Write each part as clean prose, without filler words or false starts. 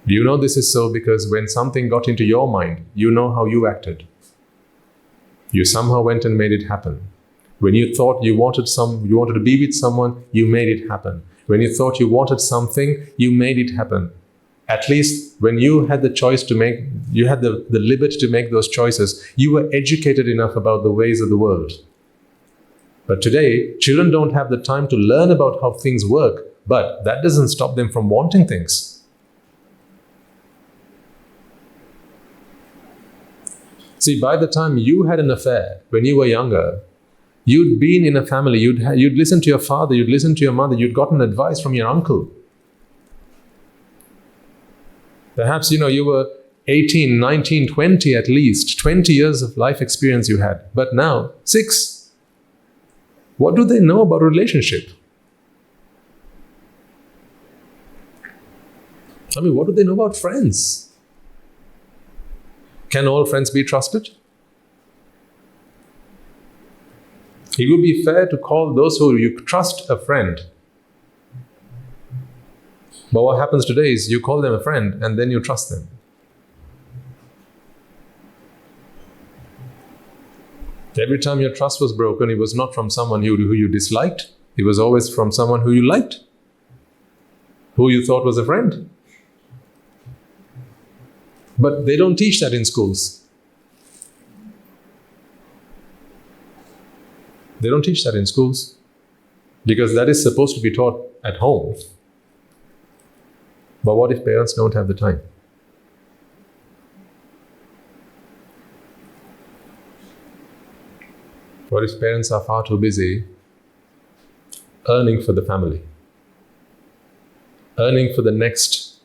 You know this is so because when something got into your mind, you know how you acted. You somehow went and made it happen. When you thought you wanted to be with someone, you made it happen. When you thought you wanted something, you made it happen. At least when you had the choice to make, you had the liberty to make those choices, you were educated enough about the ways of the world. But today, children don't have the time to learn about how things work, but that doesn't stop them from wanting things. See, by the time you had an affair, when you were younger, you'd been in a family, you'd listened to your father, you'd listened to your mother, you'd gotten advice from your uncle. Perhaps, you were 18, 19, 20 at least, 20 years of life experience you had. But now, 6. What do they know about a relationship? What do they know about friends? Can all friends be trusted? It would be fair to call those who you trust a friend. But what happens today is you call them a friend and then you trust them. Every time your trust was broken, it was not from someone who you disliked. It was always from someone who you liked, who you thought was a friend. But they don't teach that in schools. They don't teach that in schools because that is supposed to be taught at home. But what if parents don't have the time? What if parents are far too busy earning for the family, earning for the next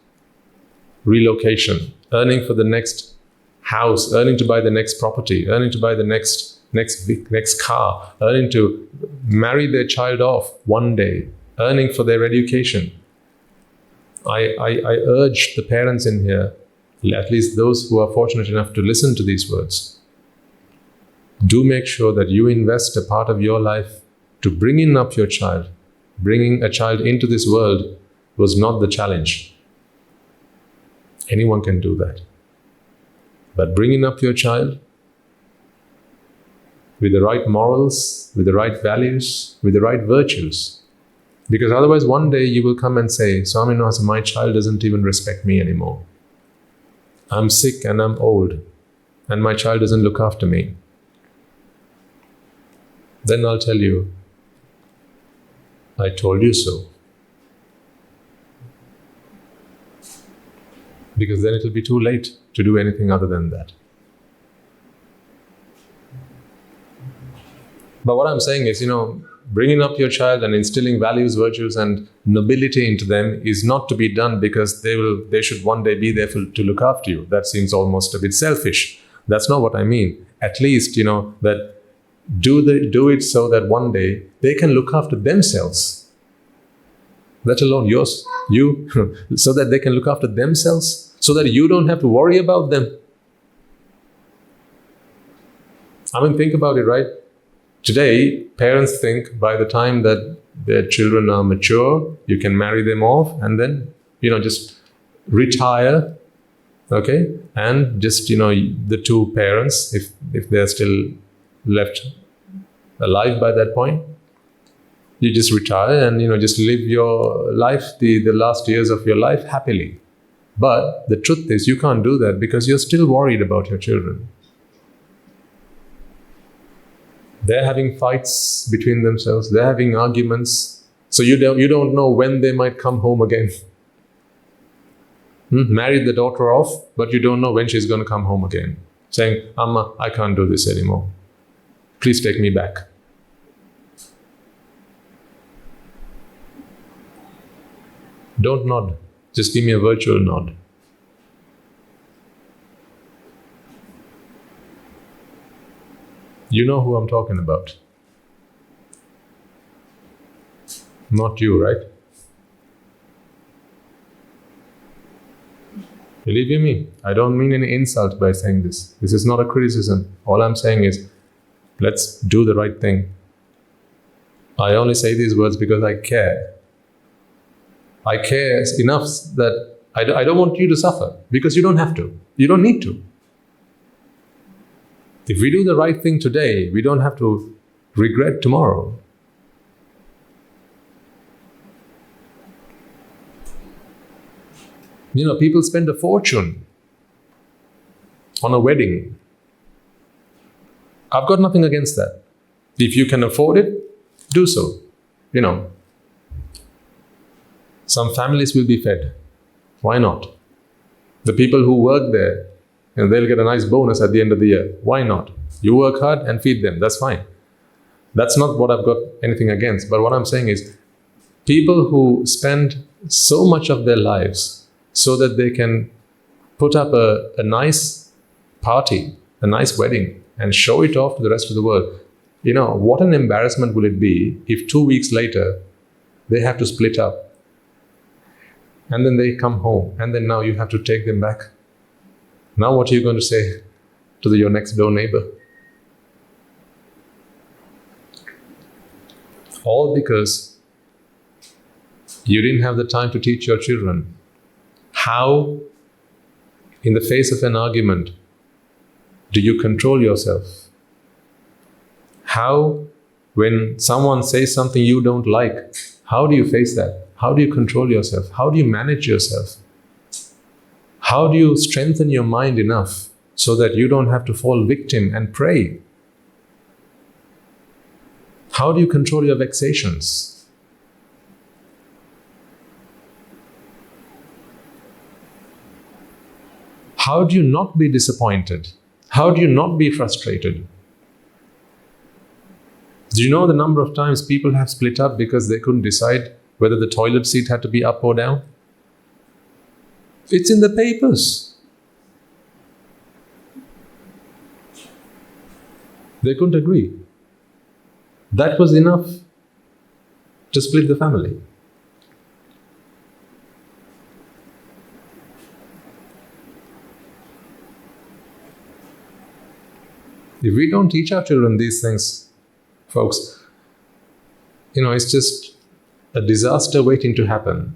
relocation, earning for the next house, earning to buy the next property, earning to buy the next car, earning to marry their child off one day, earning for their education? I urge the parents in here, at least those who are fortunate enough to listen to these words, do make sure that you invest a part of your life to bringing up your child. Bringing a child into this world was not the challenge. Anyone can do that. But bringing up your child with the right morals, with the right values, with the right virtues. Because otherwise one day you will come and say, Swaminivasa, my child doesn't even respect me anymore. I'm sick and I'm old and my child doesn't look after me. Then I'll tell you, I told you so. Because then it'll be too late to do anything other than that. But what I'm saying is, bringing up your child and instilling values, virtues and nobility into them is not to be done because they should one day be there to look after you. That seems almost a bit selfish. That's not what I mean. At least, that do it so that one day they can look after themselves. Let alone you, so that they can look after themselves, so that you don't have to worry about them. Think about it, right? Today, parents think by the time that their children are mature, you can marry them off and then, just retire, okay? And just, the two parents, if they're still left alive by that point, you just retire and, just live your life, the last years of your life happily. But the truth is, you can't do that because you're still worried about your children. They're having fights between themselves. They're having arguments. So you don't know when they might come home again. Married the daughter off, but you don't know when she's going to come home again. Saying, Amma, I can't do this anymore. Please take me back. Don't nod. Just give me a virtual nod. You know who I'm talking about. Not you, right? Believe you me, I don't mean any insult by saying this. This is not a criticism. All I'm saying is, let's do the right thing. I only say these words because I care. I care enough that I don't want you to suffer, because you don't have to. You don't need to. If we do the right thing today, we don't have to regret tomorrow. You know, people spend a fortune on a wedding. I've got nothing against that. If you can afford it, do so. You know, some families will be fed. Why not? The people who work there, you know, they'll get a nice bonus at the end of the year. Why not? You work hard and feed them. That's fine. That's not what I've got anything against. But what I'm saying is, people who spend so much of their lives so that they can put up a nice party, a nice wedding, and show it off to the rest of the world. You know, what an embarrassment will it be if 2 weeks later they have to split up, and then they come home, and then now you have to take them back. Now what are you going to say to your next door neighbor? All because you didn't have the time to teach your children how, in the face of an argument, do you control yourself? How, when someone says something you don't like, how do you face that? How do you control yourself? How do you manage yourself? How do you strengthen your mind enough so that you don't have to fall victim and prey? How do you control your vexations? How do you not be disappointed? How do you not be frustrated? Do you know the number of times people have split up because they couldn't decide whether the toilet seat had to be up or down? It's in the papers. They couldn't agree. That was enough to split the family. If we don't teach our children these things, folks, you know, it's just a disaster waiting to happen.